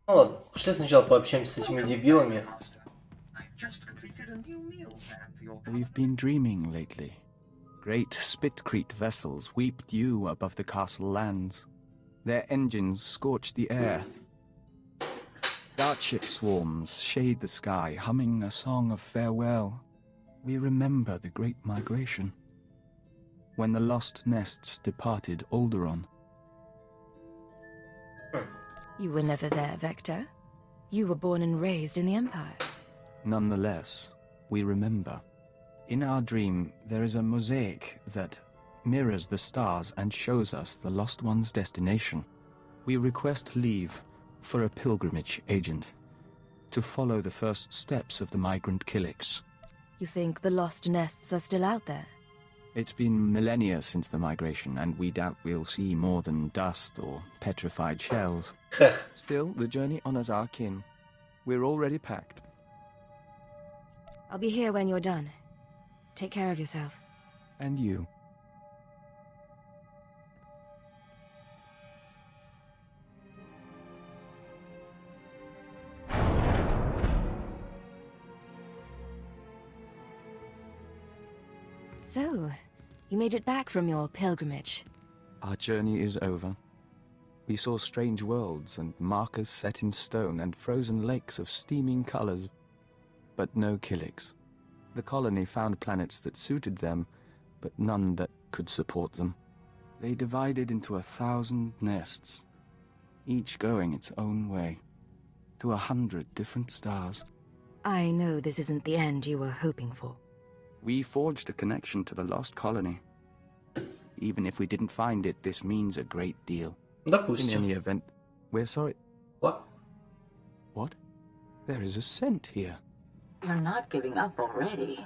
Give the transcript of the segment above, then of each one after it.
Ну ладно, пошли сначала пообщаемся с этими дебилами. We've been dreaming lately. Great spitcrete vessels weep dew above the castle lands. Their engines scorch the air. Dart ship swarms shade the sky, humming a song of farewell. We remember the great migration, when the lost nests departed Alderaan. You were never there, Vector. You were born and raised in the Empire. Nonetheless, we remember. In our dream, there is a mosaic that mirrors the stars and shows us the lost one's destination. We request leave for a pilgrimage agent to follow the first steps of the migrant Killiks. You think the lost nests are still out there? It's been millennia since the migration, and we doubt we'll see more than dust or petrified shells. Still, the journey honors our kin. We're already packed. I'll be here when you're done. Take care of yourself. And you. So, you made it back from your pilgrimage. Our journey is over. We saw strange worlds and markers set in stone and frozen lakes of steaming colors, but no Killiks. The colony found planets that suited them, but none that could support them. They divided into 1,000 nests, each going its own way, to 100 different stars. I know this isn't the end you were hoping for. We forged a connection to the lost colony. Even if we didn't find it, this means a great deal. Допустим. In any event, we're sorry. What? What? There is a scent here. You're not giving up already.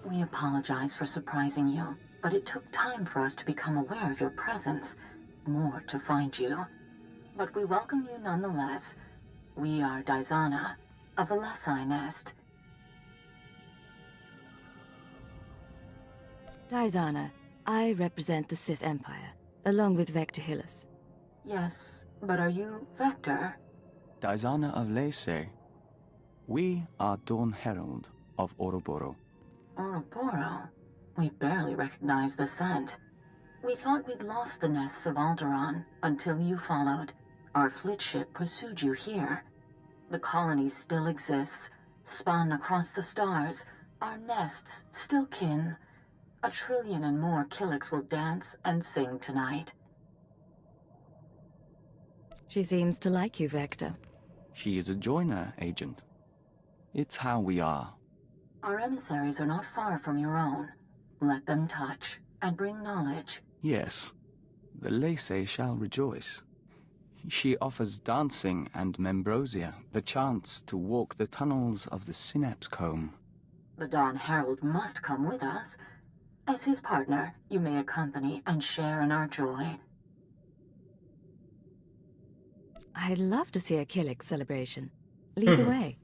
We apologize for surprising you, but it took time for us to become aware of your presence. More to find you. But we welcome you nonetheless. We are Daizana, of the Lesai Nest. Daizana, I represent the Sith Empire, along with Vector Hillis. Yes, but are you Vector? Daizana of Lese. We are Dawn Herald of Oroboro. Oroboro? We barely recognize the scent. We thought we'd lost the nests of Alderaan until you followed. Our fleet ship pursued you here. The colony still exists, spun across the stars. Our nests still kin. 1 trillion and more Killiks will dance and sing tonight. She seems to like you, Vector. She is a joiner, Agent. It's how we are. Our emissaries are not far from your own. Let them touch and bring knowledge. Yes, the Lese shall rejoice. She offers dancing and membrosia, the chance to walk the tunnels of the Synapse Comb. The Dawn Herald must come with us. As his partner, you may accompany and share in our joy. I'd love to see a Killik celebration. Lead the way.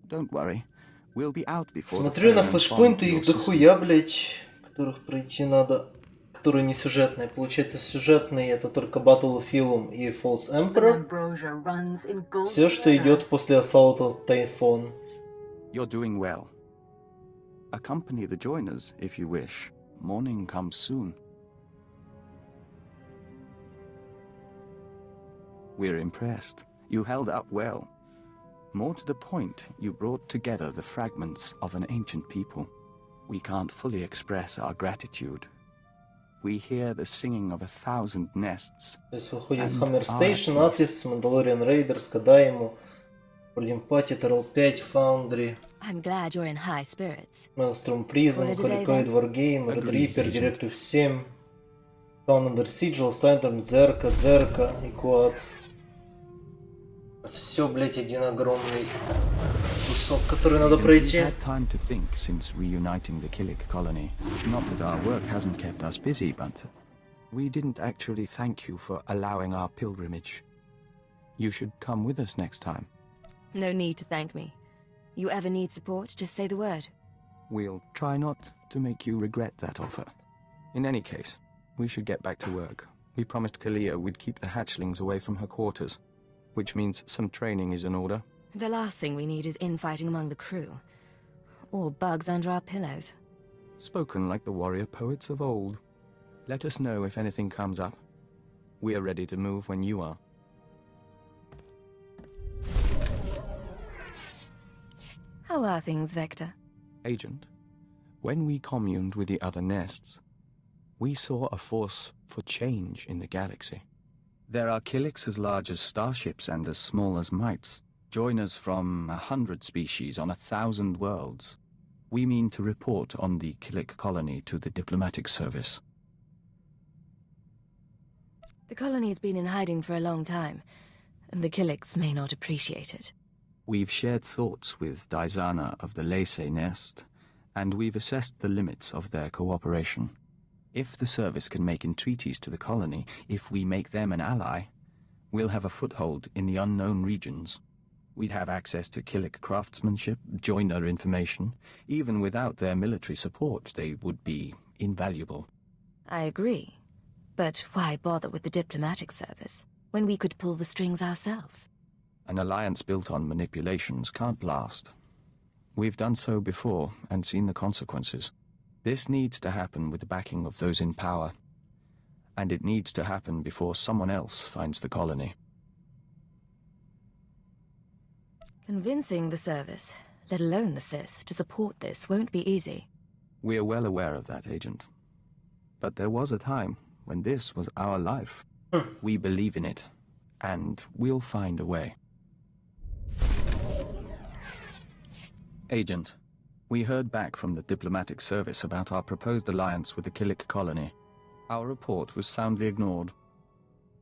Don't worry. We'll be out before. Смотрю на флешпоинты, их дохуя, блять, которых пройти надо, которые не сюжетные. Получается, сюжетные это только Battlefield и False Emperor. Все, что идет после Assault of Typhon. You're doing well. Accompany the joiners if you wish. Morning comes soon. We're impressed. You held up well. More to the point, you brought together the fragments of an ancient people. We can't fully express our gratitude. We hear the singing of 1,000 nests. То есть выходит Hammer Station, Atlas, Mandalorian Raiders, Кадаиму, Empathy, Terrell 5, Foundry. I'm glad you're in high spirits. Maelstrom Prison, Hurricane Wargame, Red Reaper, Directive 7, Town Under Sigil, Standard, Дзерка и Quad. Все, блять, один огромный кусок, который надо пройти. We've had time to think since reuniting the Killik colony. Not that our work hasn't kept us busy, but we didn't actually thank you for allowing our pilgrimage. You should come with us next time. No need to thank me. You ever need support, just say the word. We'll try not to make you regret that offer. In any case, we should get back to work. We promised Kalio we'd keep the hatchlings away from her quarters. which means some training is in order. The last thing we need is infighting among the crew. Or bugs under our pillows. Spoken like the warrior poets of old. Let us know if anything comes up. We are ready to move when you are. How are things, Vector? Agent, when we communed with the other nests, we saw a force for change in the galaxy. There are Killiks as large as starships and as small as mites, joiners from 100 species on 1,000 worlds. We mean to report on the Killik colony to the diplomatic service. The colony's been in hiding for a long time, and the Killiks may not appreciate it. We've shared thoughts with Daizana of the Lacey nest, and we've assessed the limits of their cooperation. If the service can make entreaties to the colony, if we make them an ally, we'll have a foothold in the unknown regions. We'd have access to Killik craftsmanship, joiner information. Even without their military support, they would be invaluable. I agree. But why bother with the diplomatic service, when we could pull the strings ourselves? An alliance built on manipulations can't last. We've done so before and seen the consequences. This needs to happen with the backing of those in power. And it needs to happen before someone else finds the colony. Convincing the service, let alone the Sith, to support this won't be easy. We're well aware of that, Agent. But there was a time when this was our life. We believe in it, and we'll find a way. Agent, we heard back from the diplomatic service about our proposed alliance with the Killik colony. Our report was soundly ignored.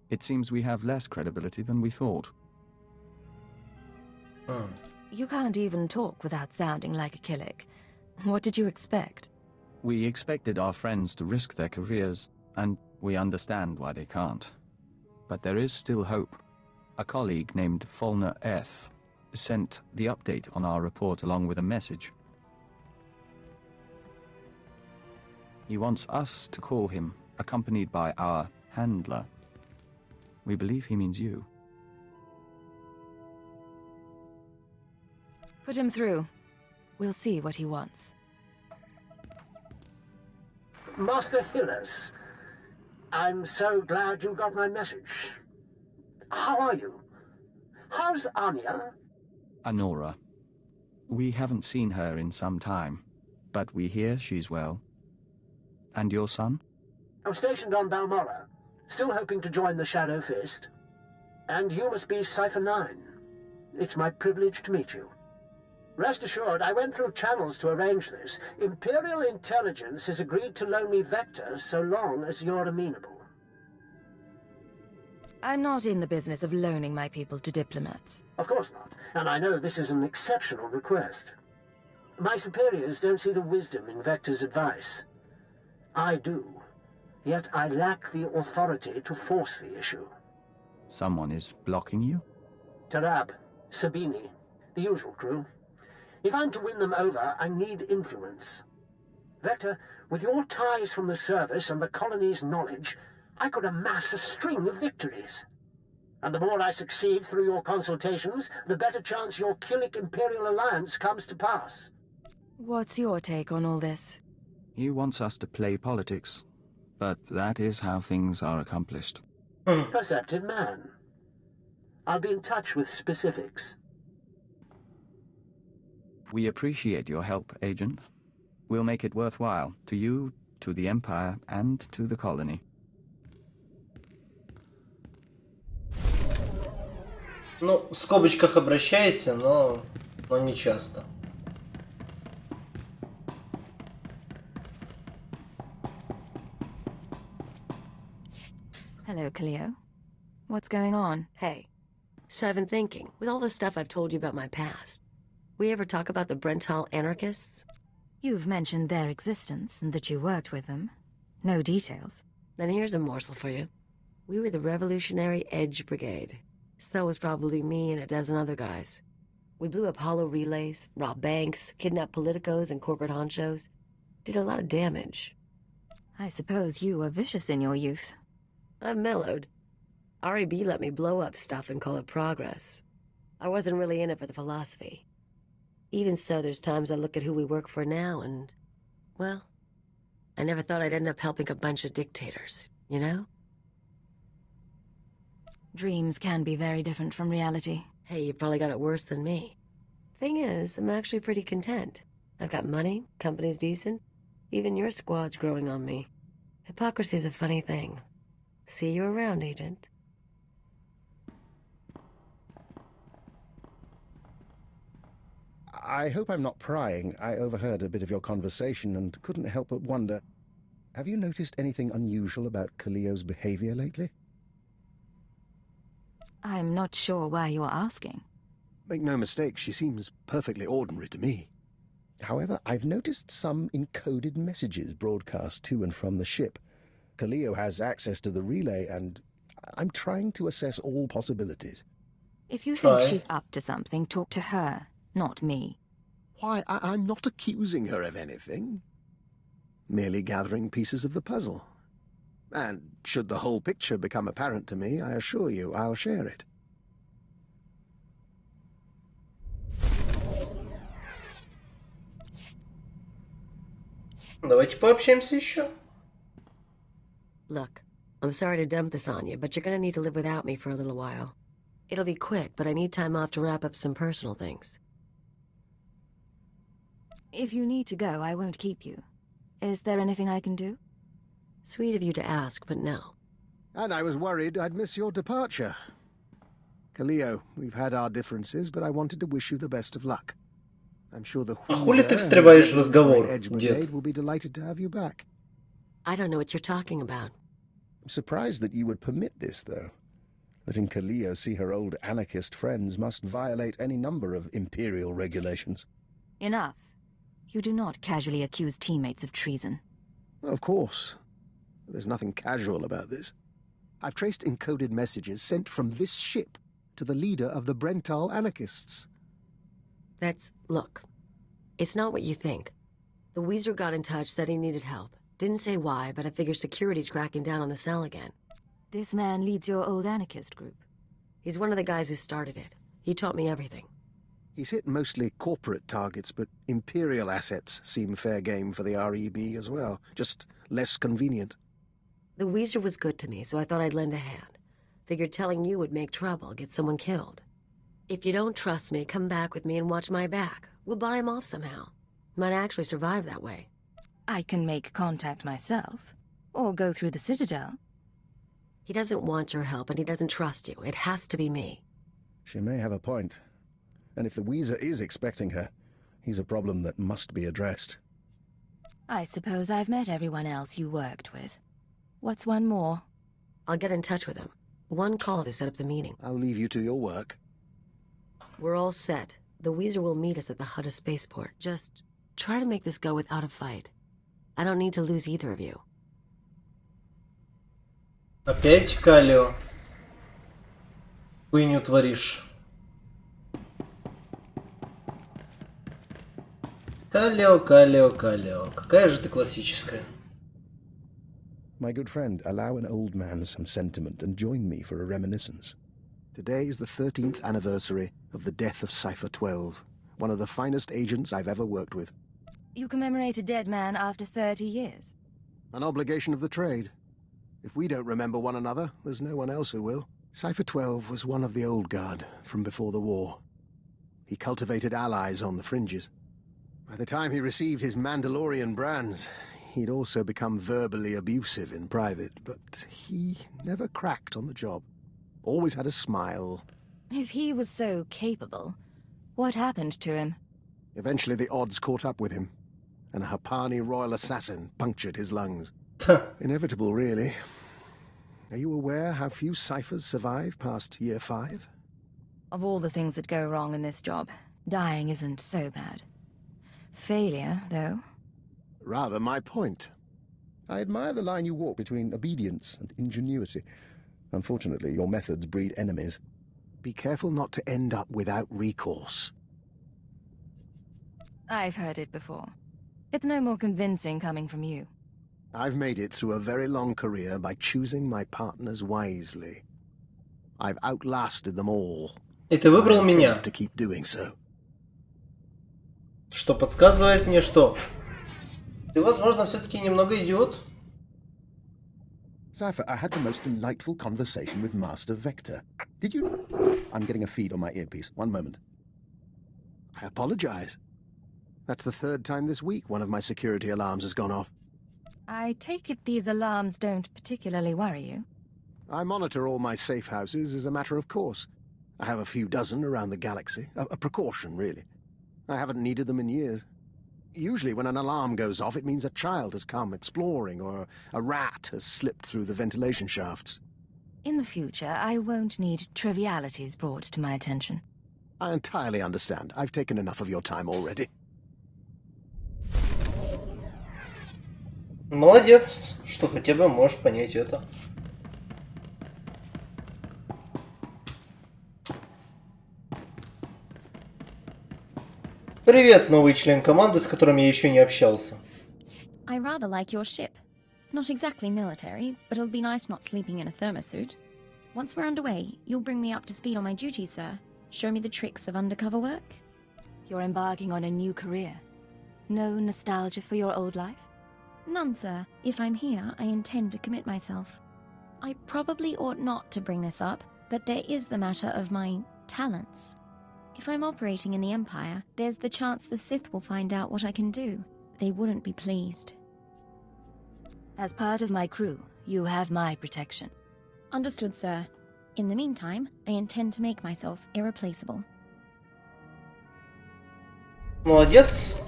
It seems we have less credibility than we thought. You can't even talk without sounding like a Killik. What did you expect? We expected our friends to risk their careers, and we understand why they can't. But there is still hope. A colleague named Folner Eth sent the update on our report along with a message. He wants us to call him, accompanied by our handler. We believe he means you. Put him through. We'll see what he wants. Master Hillis, I'm so glad you got my message. How are you? How's Anya? Anora. We haven't seen her in some time, but we hear she's well. And your son? I'm stationed on Balmora, still hoping to join the Shadow Fist. And you must be Cypher 9. It's my privilege to meet you. Rest assured, I went through channels to arrange this. Imperial intelligence has agreed to loan me Vector so long as you're amenable. I'm not in the business of loaning my people to diplomats. Of course not, and I know this is an exceptional request. My superiors don't see the wisdom in Vector's advice. I do, yet I lack the authority to force the issue. Someone is blocking you? Tarab, Sabini, the usual crew. If I'm to win them over, I need influence. Vector, with your ties from the service and the colony's knowledge, I could amass a string of victories. And the more I succeed through your consultations, the better chance your Killik Imperial alliance comes to pass. What's your take on all this? He wants us to play politics, but that is how things are accomplished. Perceptive man. I'll be in touch with specifics. We appreciate your help, Agent. We'll make it worthwhile, to you, to the Empire, and to the colony. Ну, в скобочках обращайся, но не часто. Hello, Kalio. What's going on? Hey, so I've been thinking, with all the stuff I've told you about my past, we ever talk about the Brental anarchists? You've mentioned their existence and that you worked with them. No details. Then here's a morsel for you. We were the Revolutionary Edge Brigade. So was probably me and a dozen other guys. We blew up hollow relays, robbed banks, kidnapped politicos and corporate honchos. Did a lot of damage. I suppose you were vicious in your youth. I've mellowed. RAB let me blow up stuff and call it progress. I wasn't really in it for the philosophy. Even so, there's times I look at who we work for now and, well, I never thought I'd end up helping a bunch of dictators, you know? Dreams can be very different from reality. Hey, you probably got it worse than me. Thing is, I'm actually pretty content. I've got money, company's decent. Even your squad's growing on me. Hypocrisy's a funny thing. See you around, Agent. I hope I'm not prying. I overheard a bit of your conversation and couldn't help but wonder, have you noticed anything unusual about Kalio's behavior lately? I'm not sure why you're asking. Make no mistake, she seems perfectly ordinary to me. However, I've noticed some encoded messages broadcast to and from the ship. Kalio has access to the relay, and I'm trying to assess all possibilities. If you think she's up to something, talk to her, not me. Why, I'm not accusing her of anything. Merely gathering pieces of the puzzle. And should the whole picture become apparent to me, I assure you I'll share it. Давайте пообщаемся еще. Look, I'm sorry to dump this on you, but you're gonna need to live without me for a little while. It'll be quick, but I need time off to wrap up some personal things. If you need to go, I won't keep you. Is there anything I can do? Sweet of you to ask, but no. And I was worried I'd miss your departure. Kalio, we've had our differences, but I wanted to wish you the best of luck. I'm sure the А хули ты встреваешь в разговор, Edge дед? Brigade will be delighted to have you back. I don't know what you're talking about. I'm surprised that you would permit this, though. Letting Kalio see her old anarchist friends must violate any number of Imperial regulations. Enough. You do not casually accuse teammates of treason. Of course. There's nothing casual about this. I've traced encoded messages sent from this ship to the leader of the Brental anarchists. Look, it's not what you think. The Weezer got in touch, said he needed help. Didn't say why, but I figure security's cracking down on the cell again. This man leads your old anarchist group. He's one of the guys who started it. He taught me everything. He's hit mostly corporate targets, but Imperial assets seem fair game for the REB as well, just less convenient. The Weezer was good to me, so I thought I'd lend a hand. Figured telling you would make trouble, get someone killed. If you don't trust me, come back with me and watch my back. We'll buy him off somehow. Might actually survive that way. I can make contact myself, or go through the Citadel. He doesn't want your help, and he doesn't trust you. It has to be me. She may have a point. And if the Weezer is expecting her, he's a problem that must be addressed. I suppose I've met everyone else you worked with. What's one more? I'll get in touch with him. One call to set up the meeting. I'll leave you to your work. We're all set. The Weezer will meet us at the Hutta spaceport. Just try to make this go without a fight. I don't need to lose either of you. Опять, Калио? Хуйню творишь. Калио, Калио, Калио. Какая же ты классическая. My good friend, allow an old man some sentiment and join me for a reminiscence. Today is the 13th anniversary of the death of Cypher 12, one of the finest agents I've ever worked with. You commemorate a dead man after 30 years. An obligation of the trade. If we don't remember one another, there's no one else who will. Cypher 12 was one of the old guard from before the war. He cultivated allies on the fringes. By the time he received his Mandalorian brands, he'd also become verbally abusive in private, but he never cracked on the job. Always had a smile. If he was so capable, what happened to him? Eventually the odds caught up with him, and a Hapani royal assassin punctured his lungs. Inevitable, really. Are you aware how few ciphers survive past year 5? Of all the things that go wrong in this job, dying isn't so bad. Failure, though. Rather my point. I admire the line you walk between obedience and ingenuity. Unfortunately, your methods breed enemies. Be careful not to end up without recourse. I've heard it before. It's no more convincing coming from you. I've made it through a very long career by choosing my partners wisely. I've outlasted them all. И ты выбрал меня. To keep doing so. Что подсказывает мне, что ты, возможно, все-таки немного идиот. Cypher, I had the most delightful conversation with Master Vector. Did you... I'm getting a feed on my earpiece. One moment. I apologize. That's the third time this week one of my security alarms has gone off. I take it these alarms don't particularly worry you. I monitor all my safe houses as a matter of course. I have a few dozen around the galaxy. A precaution, really. I haven't needed them in years. Usually when an alarm goes off, it means a child has come exploring or a rat has slipped through the ventilation shafts. In the future, I won't need trivialities brought to my attention. I entirely understand. I've taken enough of your time already. Молодец, что хотя бы можешь понять это. Привет, новый член команды, с которым я еще не общался. I rather like your ship. Not exactly military, but it'll be nice not sleeping in a thermosuit. Once we're underway, you'll bring me up to speed on my duties, sir. Show me the tricks of undercover work. You're embarking on a new career. No nostalgia for your old life? None, sir. If I'm here, I intend to commit myself. I probably ought not to bring this up, but there is the matter of my talents. If I'm operating in the Empire, there's the chance the Sith will find out what I can do. They wouldn't be pleased. As part of my crew, you have my protection. Understood, sir. In the meantime, I intend to make myself irreplaceable. Молодец.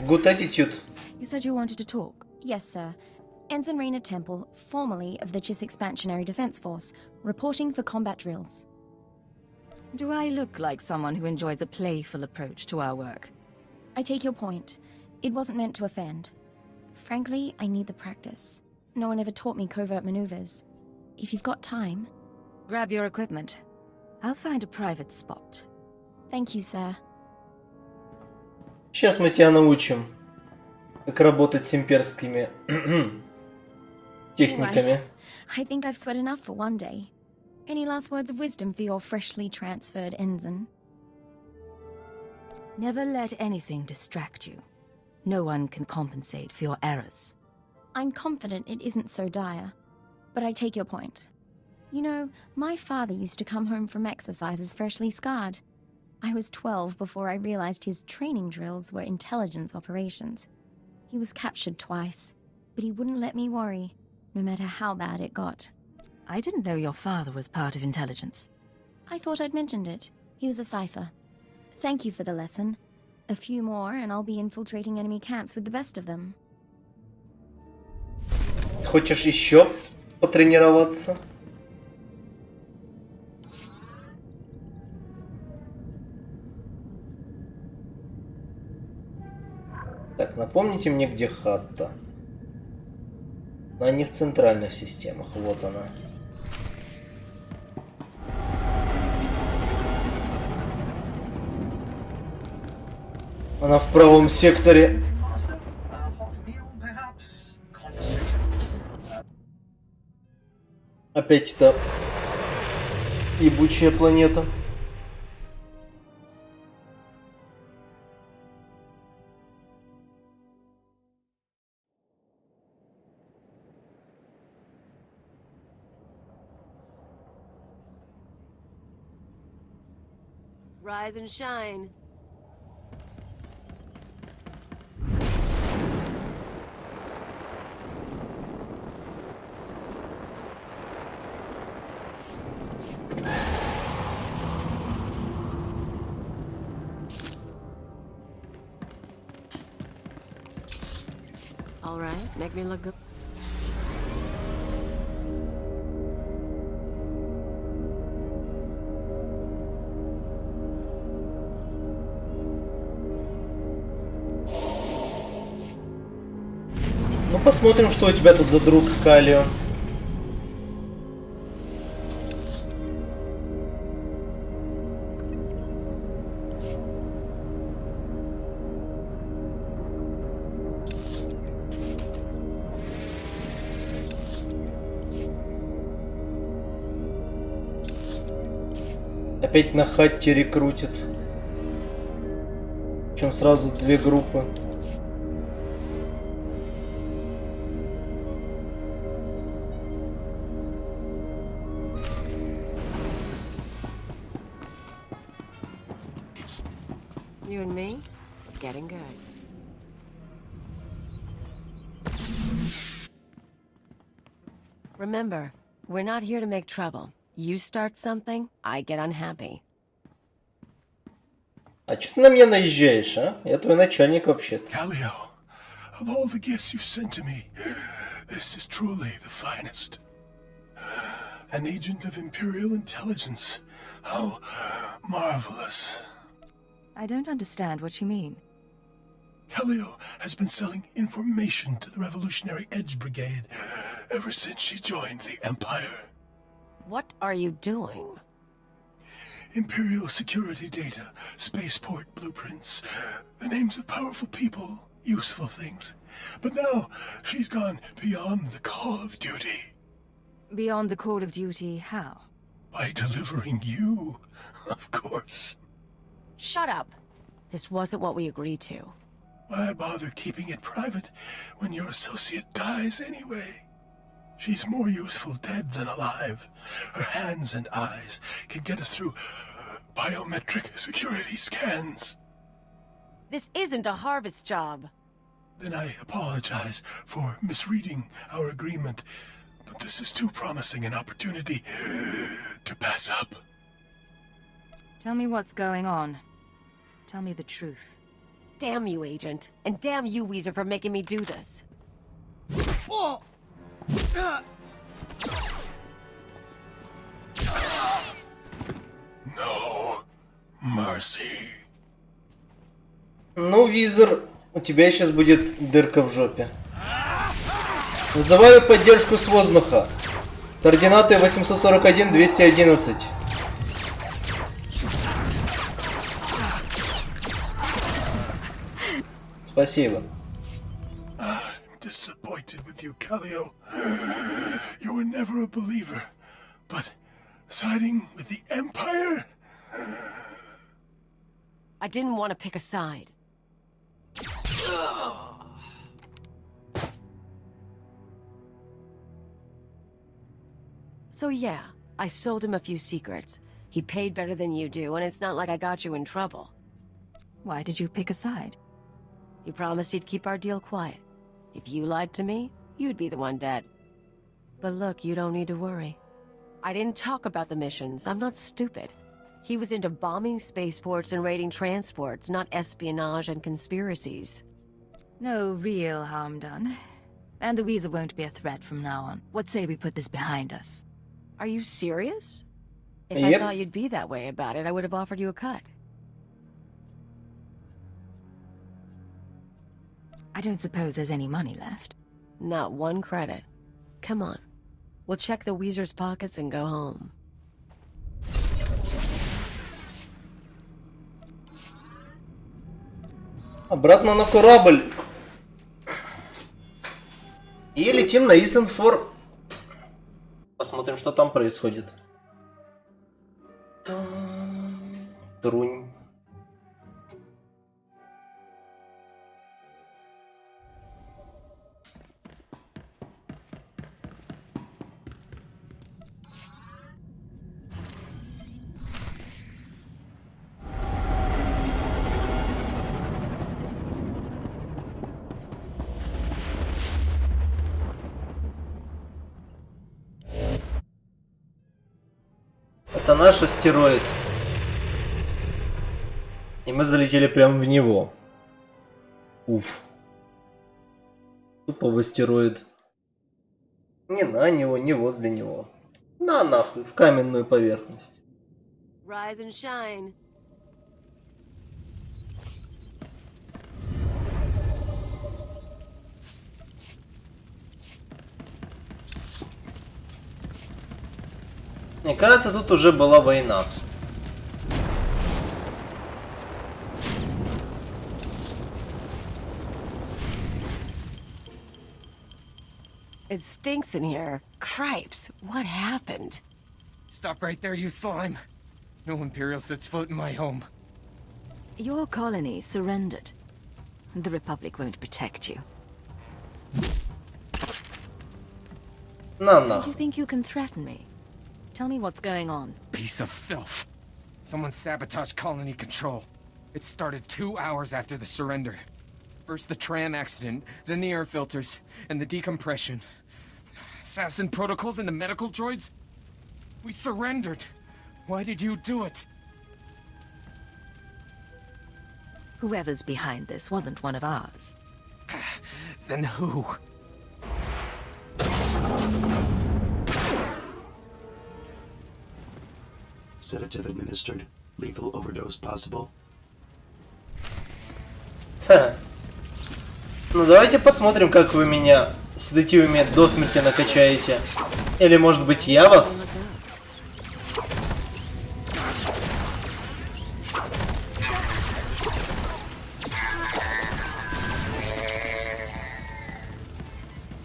Good attitude. You said you wanted to talk? Yes, sir. Ensign Raina Temple, formerly of the Chiss Expansionary Defense Force, reporting for combat drills. Do I look like someone who enjoys a playful approach to our work? I take your point. It wasn't meant to offend. Frankly, I need the practice. No one ever taught me covert maneuvers. If you've got time... Grab your equipment. I'll find a private spot. Thank you, sir. Сейчас мы тебя научим, как работать с имперскими техниками. Right. I think I've sweat enough for one day. Any last words of wisdom for your freshly transferred ensign? Never let anything distract you. No one can compensate for your errors. I'm confident it isn't so dire, but I take your point. You know, my father used to come home from exercises freshly scarred. I was 12 before I realized his training drills were intelligence operations. He was captured twice, but he wouldn't let me worry, no matter how bad it got. I didn't know your father was part of intelligence. I thought I'd mentioned it. He was a cipher. Thank you for the lesson. A few more and I'll be infiltrating enemy camps with the best of them. Хочешь еще потренироваться? Так, напомните мне, где хатта. Она не в центральных системах, вот она. Она в правом секторе. Опять эта ебучая планета. Rise and shine. All right, make me look good. Ну посмотрим, что у тебя тут за друг, Калио. Опять на хаттере крутит. Причем сразу две группы. You and me, getting good. Remember, we're not here to make trouble. You start something, I get unhappy. А что ты на меня наезжаешь, а? Я твой начальник вообще-то. Kalio, of all the gifts you've sent to me, this is truly the finest. An agent of Imperial intelligence. How marvelous. I don't understand what you mean. Kalio has been selling information to the Revolutionary Edge Brigade ever since she joined the Empire. What are you doing? Imperial security data, spaceport blueprints, the names of powerful people, useful things. But now she's gone beyond the call of duty. Beyond the call of duty, how? By delivering you, of course. Shut up! This wasn't what we agreed to. Why bother keeping it private when your associate dies anyway? She's more useful dead than alive. Her hands and eyes can get us through biometric security scans. This isn't a harvest job. Then I apologize for misreading our agreement, but this is too promising an opportunity to pass up. Tell me what's going on. Tell me the truth. Damn you, Agent. And damn you, Weezer, for making me do this. No mercy. Ну, Визер, у тебя сейчас будет дырка в жопе. Вызываю поддержку с воздуха. Координаты 841-211. Спасибо. I'm disappointed with you, Kalio. You were never a believer, but siding with the Empire? I didn't want to pick a side. So yeah, I sold him a few secrets. He paid better than you do, and it's not like I got you in trouble. Why did you pick a side? He promised he'd keep our deal quiet. If you lied to me, you'd be the one dead. But look, you don't need to worry. I didn't talk about the missions. I'm not stupid. He was into bombing spaceports and raiding transports, not espionage and conspiracies. No real harm done. And the Weezer won't be a threat from now on. What say we put this behind us? Are you serious? If Yep. I thought you'd be that way about it, I would have offered you a cut. I don't suppose there's any money left. Not one credit. Come on. We'll check the Weezer's pockets and go home. Обратно на корабль. И летим на Isen 4. Посмотрим, что там происходит. Трунь. Это наш астероид. И мы залетели прямо в него. Уф. Тупо в астероид. Не на него, не возле него. На нахуй, в каменную поверхность. Rise and shine. Мне кажется, тут уже была война. It stinks in here. Cripes, what happened? Stop right there, you slime. No Imperial sets foot in my home. Your colony surrendered. The Republic won't protect you. No. Don't you think you can threaten me? Tell me what's going on. Piece of filth. Someone sabotaged colony control. It started 2 hours after the surrender. First the tram accident, then the air filters, and the decompression. Assassin protocols and the medical droids? We surrendered. Why did you do it? Whoever's behind this wasn't one of ours. Then who? Sedative administered. Lethal overdose possible. Ну давайте посмотрим, как вы меня седативами до смерти накачаете. Или может быть я вас?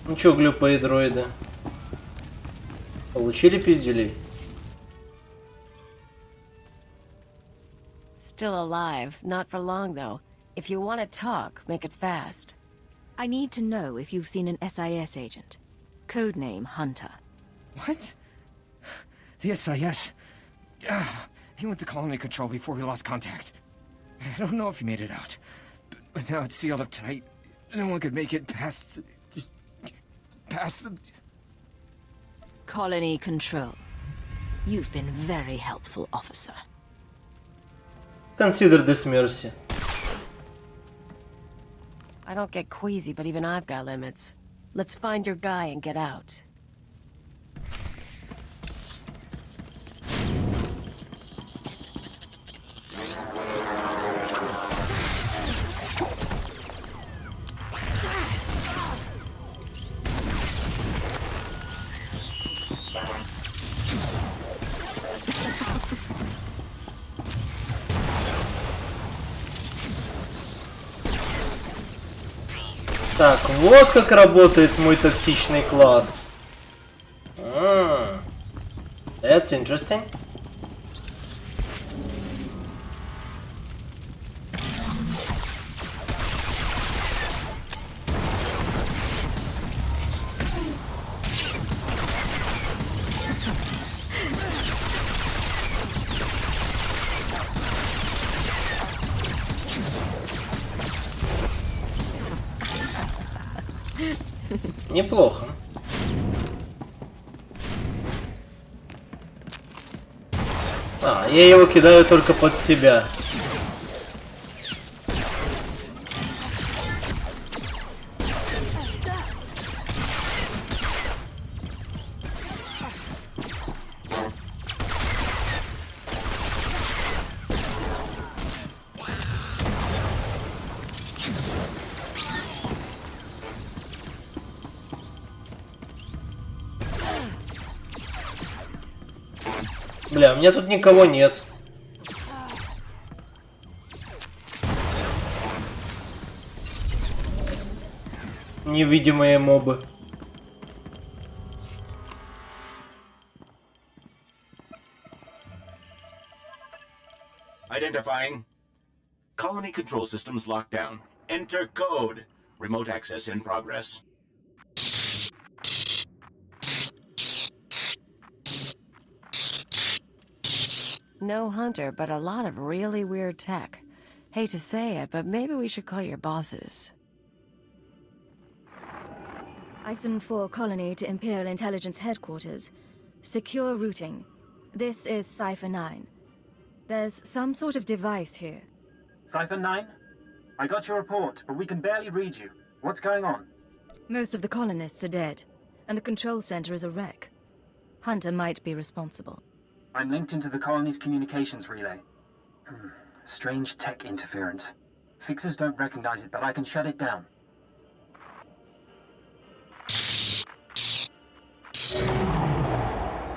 Ну чё, глюпые дроиды? Получили пиздюлей? Still alive. Not for long, though. If you want to talk, make it fast. I need to know if you've seen an SIS agent. Codename Hunter. What? The SIS? He went to colony control before we lost contact. I don't know if he made it out. But now it's sealed up tight. No one could make it past... Colony control. You've been very helpful, officer. Consider this mercy. I don't get queasy, but even I've got limits. Let's find your guy and get out. Так, вот как работает мой токсичный класс. That's interesting. Неплохо. Я его кидаю только под себя. Бля, у меня тут никого нет. Невидимые мобы. Identifying. Colony control systems locked down. Enter code. Remote access in progress. No Hunter, but a lot of really weird tech. Hate to say it, but maybe we should call your bosses. Isen 4 to Imperial Intelligence Headquarters. Secure routing. This is Cipher 9. There's some sort of device here. Cipher 9? I got your report, but we can barely read you. What's going on? Most of the colonists are dead, and the control center is a wreck. Hunter might be responsible. I'm linked into the colony's communications relay. Strange tech interference. Fixers don't recognize it, but I can shut it down. You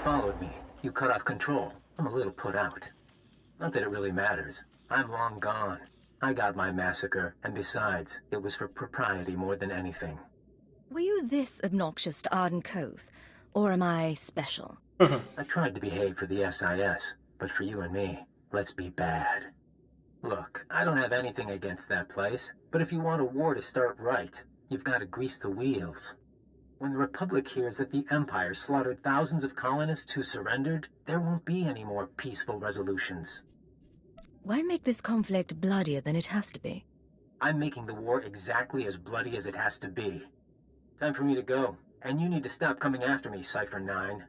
followed me. You cut off control. I'm a little put out. Not that it really matters. I'm long gone. I got my massacre, and besides, it was for propriety more than anything. Were you this obnoxious to Arden Koth, or am I special? I tried to behave for the SIS. But for you and me, let's be bad. Look, I don't have anything against that place, but if you want a war to start right, you've got to grease the wheels. When the Republic hears that the Empire slaughtered thousands of colonists who surrendered, there won't be any more peaceful resolutions. Why make this conflict bloodier than it has to be? I'm making the war exactly as bloody as it has to be. Time for me to go, and you need to stop coming after me, Cypher 9.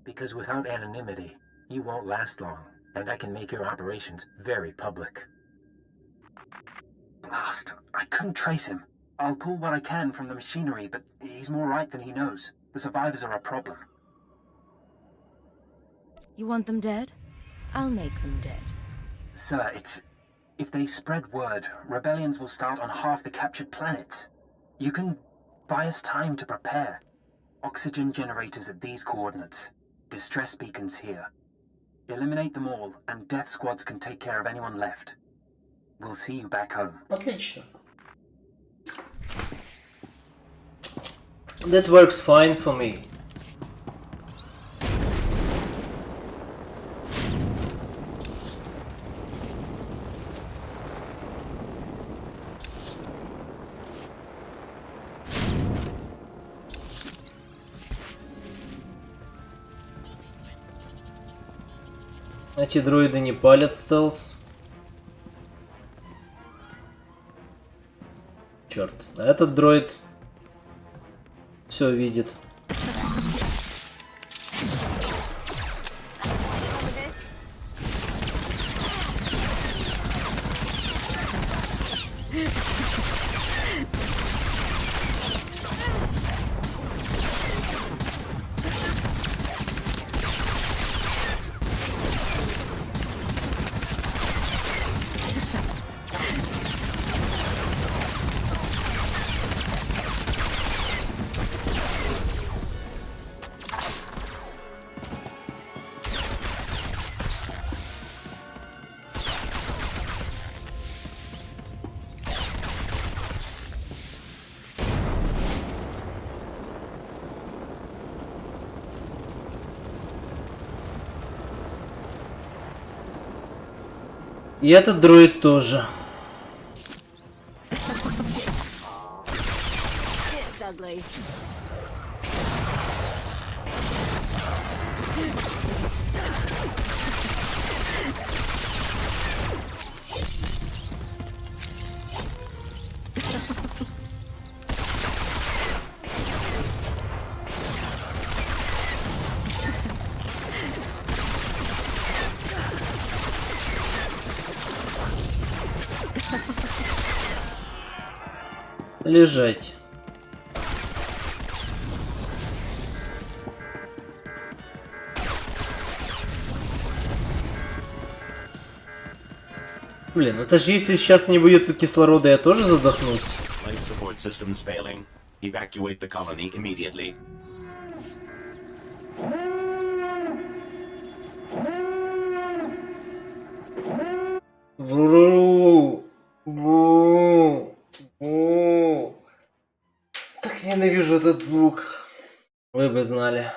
Because without anonymity, you won't last long, and I can make your operations very public. Blast, I couldn't trace him. I'll pull what I can from the machinery, but he's more right than he knows. The survivors are a problem. You want them dead? I'll make them dead. Sir, if they spread word, rebellions will start on half the captured planets. You can buy us time to prepare. Oxygen generators at these coordinates. Distress beacons here. Eliminate them all, and death squads can take care of anyone left. We'll see you back home. Отлично. That works fine for me. Эти дроиды не палят стелс. Черт, а этот дроид все видит. И этот дроид тоже. Лежать. Блин, это же если сейчас не будет кислорода, я тоже задохнусь. Life support systems failing. Evacuate the colony immediately. Так ненавижу этот звук. Вы бы знали.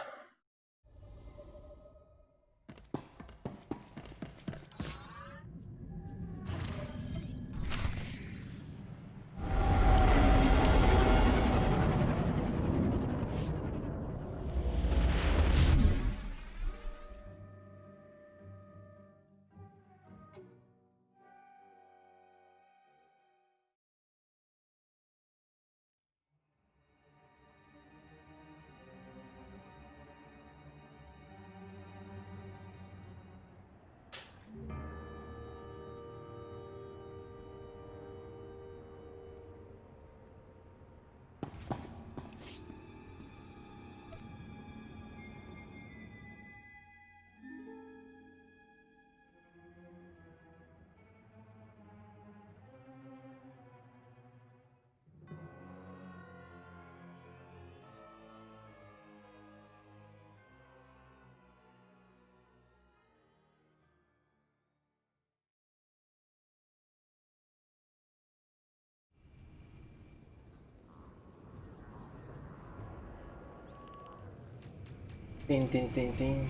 Тынь-тынь-тынь-тынь.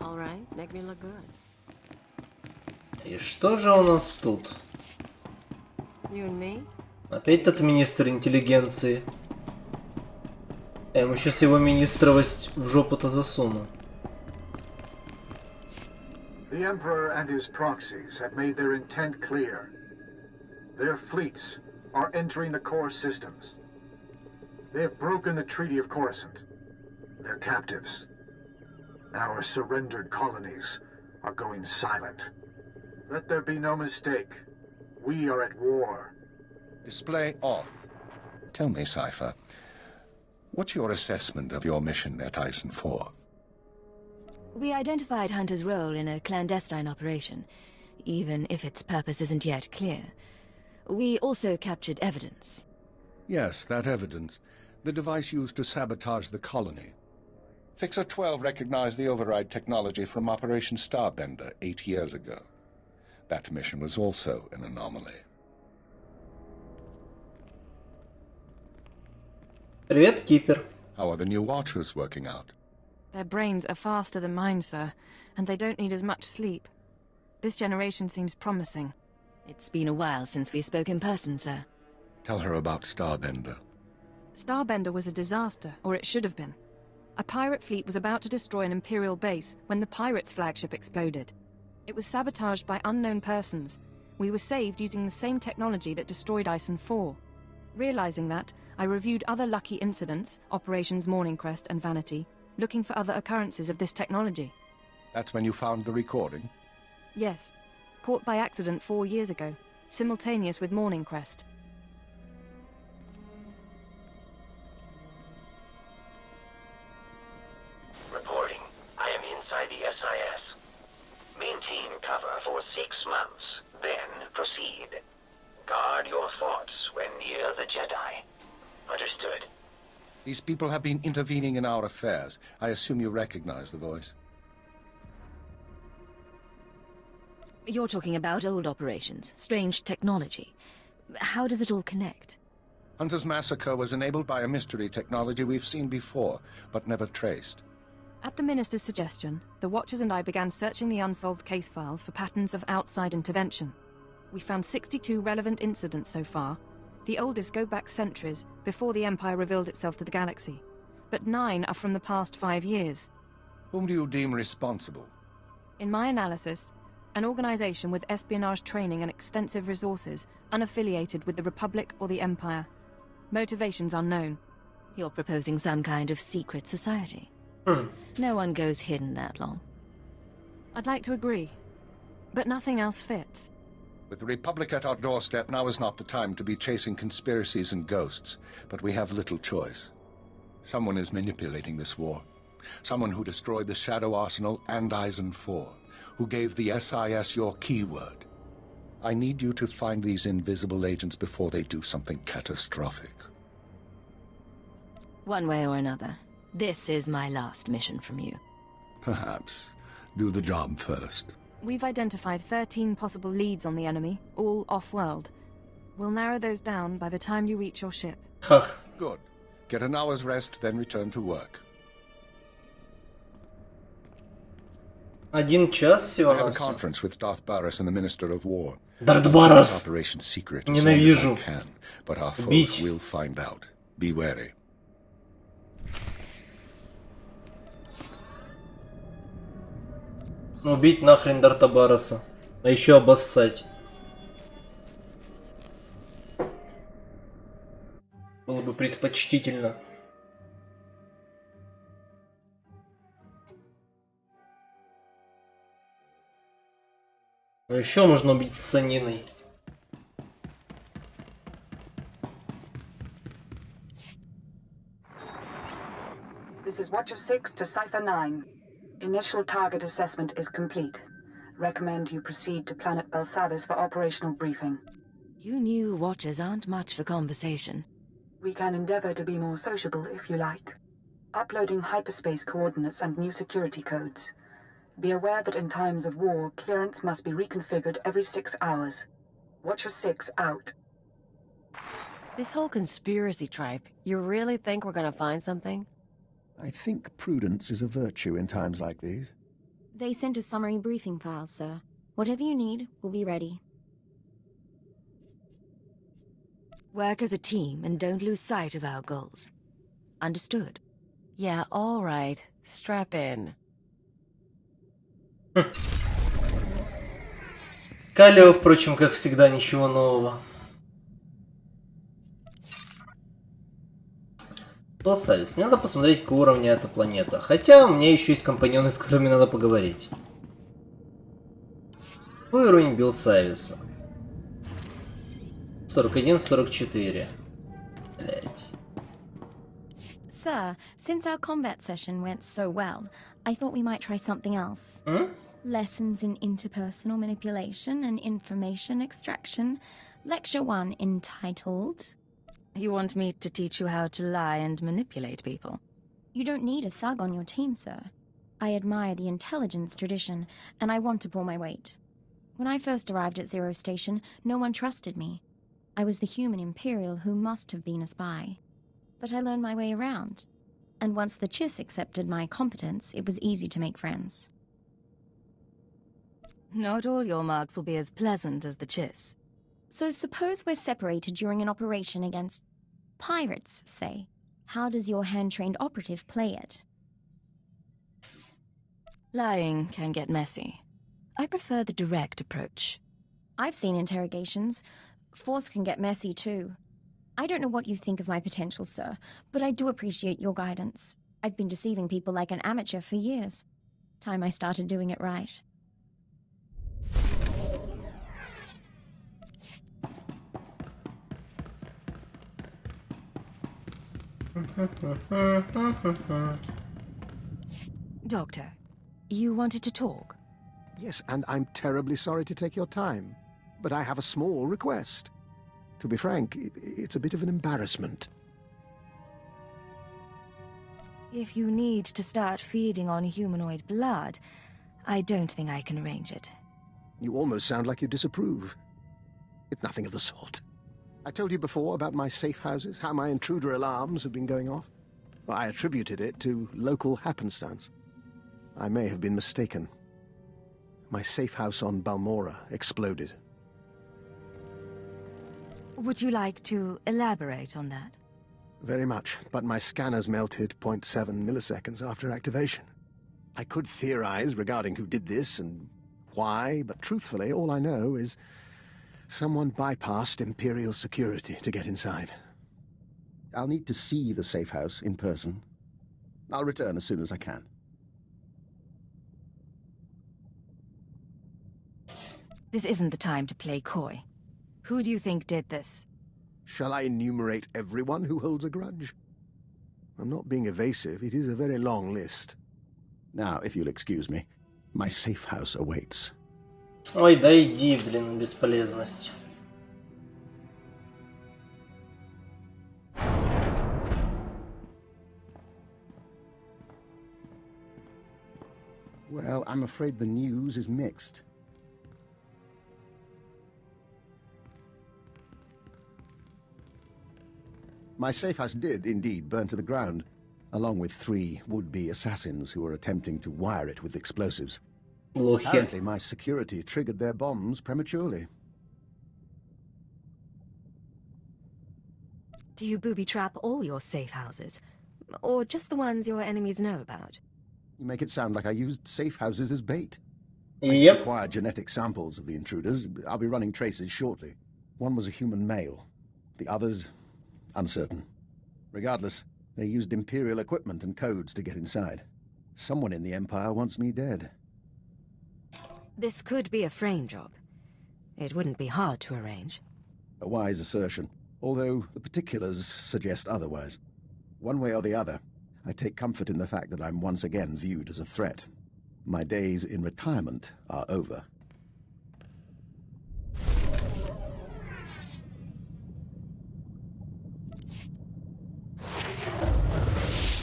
All right, make me look good. И что же у нас тут? You and me? Опять тот министр интеллигенции. Я ему сейчас его министровость в жопу-то засуну. The Emperor and his proxies have made their intent clear. Their fleets are entering the core systems. They have broken the Treaty of Coruscant. They're captives. Our surrendered colonies are going silent. Let there be no mistake. We are at war. Display off. Tell me, Cypher, what's your assessment of your mission at Isen 4? We identified Hunter's role in a clandestine operation, even if its purpose isn't yet clear. We also captured evidence. Yes, that evidence. The device used to sabotage the colony. Fixer 12 recognized the override technology from Operation Starbender 8 years ago. That mission was also an anomaly. Привет, Кипер. How are the new Watchers working out? Their brains are faster than mine, sir, and they don't need as much sleep. This generation seems promising. It's been a while since we spoke in person, sir. Tell her about Starbender. Starbender was a disaster, or it should have been. A pirate fleet was about to destroy an Imperial base when the pirates' flagship exploded. It was sabotaged by unknown persons. We were saved using the same technology that destroyed Isen 4. Realizing that, I reviewed other lucky incidents, Operations Morning Crest and Vanity, looking for other occurrences of this technology. That's when you found the recording? Yes. Caught by accident 4 years ago, simultaneous with Morning Crest. Reporting. I am inside the SIS. Maintain cover for 6 months, then proceed. Guard your thoughts when near the Jedi. Understood. These people have been intervening in our affairs. I assume you recognize the voice. You're talking about old operations, strange technology. How does it all connect? Hunter's massacre was enabled by a mystery technology we've seen before, but never traced. At the Minister's suggestion, the Watchers and I began searching the unsolved case files for patterns of outside intervention. We found 62 relevant incidents so far. The oldest go back centuries, before the Empire revealed itself to the galaxy. But 9 are from the past 5 years. Whom do you deem responsible? In my analysis, an organization with espionage training and extensive resources, unaffiliated with the Republic or the Empire. Motivations unknown. You're proposing some kind of secret society. No one goes hidden that long. I'd like to agree, but nothing else fits. With the Republic at our doorstep, now is not the time to be chasing conspiracies and ghosts, but we have little choice. Someone is manipulating this war. Someone who destroyed the Shadow Arsenal and Isen 4, who gave the SIS your keyword. I need you to find these invisible agents before they do something catastrophic. One way or another, this is my last mission from you. Perhaps. Do the job first. We've identified 13 possible leads on the enemy, all off-world. We'll narrow those down by the time you reach your ship. Good. Get an hour's rest, then return to work. 1 час всего I have a навсего. conference with Darth Baras and the Minister of War. Darth Baras! Operation secret as Ненавижу. long as I can, but our foes Бить. will find out. Be wary. Убить нахрен Дарта Бараса. А еще обоссать. Было бы предпочтительно. А еще можно убить с саниной. This is Watcher 6 to Cipher 9. Initial target assessment is complete. Recommend you proceed to Planet Belsavis for operational briefing. You new Watchers aren't much for conversation. We can endeavor to be more sociable if you like. Uploading hyperspace coordinates and new security codes. Be aware that in times of war, clearance must be reconfigured every 6 hours. Watcher 6 out. This whole conspiracy tripe, you really think we're gonna find something? I think prudence is a virtue in times like these. They sent us summary briefing files, sir. Whatever you need, we'll be ready. Work as a team and don't lose sight of our goals. Understood? Yeah, all right. Strap in. Калио, впрочем, как всегда, ничего нового. Билсавис, мне надо посмотреть, какого уровня эта планета. Хотя у меня еще есть компаньоны, с которыми надо поговорить. Какой уровень Билсависа? 41-44. Блять. Sir, since our combat session went so well, I thought we might try something else. Lessons in interpersonal manipulation and information extraction. Lecture 1 entitled... You want me to teach you how to lie and manipulate people? You don't need a thug on your team, sir. I admire the intelligence tradition, and I want to pull my weight. When I first arrived at Zero Station, no one trusted me. I was the human Imperial who must have been a spy. But I learned my way around. And once the Chiss accepted my competence, it was easy to make friends. Not all your marks will be as pleasant as the Chiss. So suppose we're separated during an operation against pirates, say. How does your hand-trained operative play it? Lying can get messy. I prefer the direct approach. I've seen interrogations. Force can get messy too. I don't know what you think of my potential, sir, but I do appreciate your guidance. I've been deceiving people like an amateur for years. Time I started doing it right. Doctor, you wanted to talk? Yes, and I'm terribly sorry to take your time, but I have a small request. To be frank, it's a bit of an embarrassment. If you need to start feeding on humanoid blood, I don't think I can arrange it. You almost sound like you disapprove. It's nothing of the sort. I told you before about my safe houses, how my intruder alarms have been going off. Well, I attributed it to local happenstance. I may have been mistaken. My safe house on Balmora exploded. Would you like to elaborate on that? Very much, but my scanners melted 0.7 milliseconds after activation. I could theorize regarding who did this and why, but truthfully, all I know is someone bypassed Imperial security to get inside. I'll need to see the safe house in person. I'll return as soon as I can. This isn't the time to play coy. Who do you think did this? Shall I enumerate everyone who holds a grudge? I'm not being evasive. It is a very long list. Now, if you'll excuse me, my safe house awaits. Ой, да иди, блин, бесполезность. Well, I'm afraid the news is mixed. My safe house did indeed burn to the ground, along with 3 would-be assassins who were attempting to wire it with explosives. Apparently, my security triggered their bombs prematurely. Do you booby-trap all your safe houses? Or just the ones your enemies know about? You make it sound like I used safe houses as bait. Yep. I acquired genetic samples of the intruders. I'll be running traces shortly. One was a human male. The others, uncertain. Regardless, they used Imperial equipment and codes to get inside. Someone in the Empire wants me dead. This could be a frame job. It wouldn't be hard to arrange. A wise assertion, although the particulars suggest otherwise. One way or the other, I take comfort in the fact that I'm once again viewed as a threat. My days in retirement are over.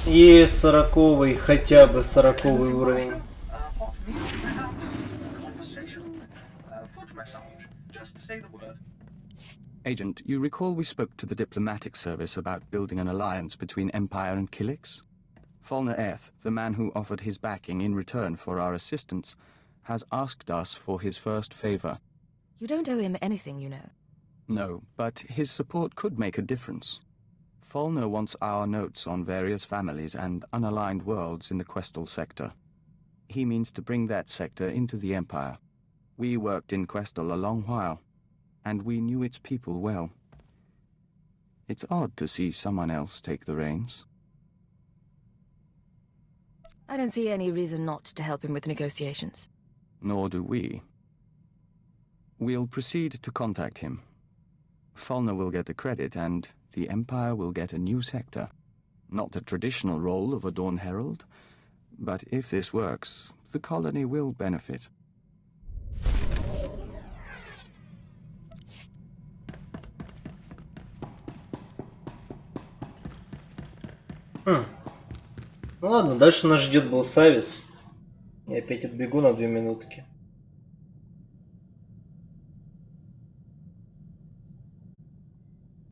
И 40-й, хотя бы 40-й уровень. Agent, you recall we spoke to the diplomatic service about building an alliance between Empire and Kilix? Falner, the man who offered his backing in return for our assistance, has asked us for his first favor. You don't owe him anything, you know. No, but his support could make a difference. Falner wants our notes on various families and unaligned worlds in the Questal sector. He means to bring that sector into the Empire. We worked in Questal a long while, and we knew its people well. It's odd to see someone else take the reins. I don't see any reason not to help him with negotiations. Nor do we. We'll proceed to contact him. Falner will get the credit, and the Empire will get a new sector. Not the traditional role of a Dawn Herald, but if this works, the colony will benefit. Ну ладно, дальше нас ждет был Савис. Я опять отбегу на 2 минутки.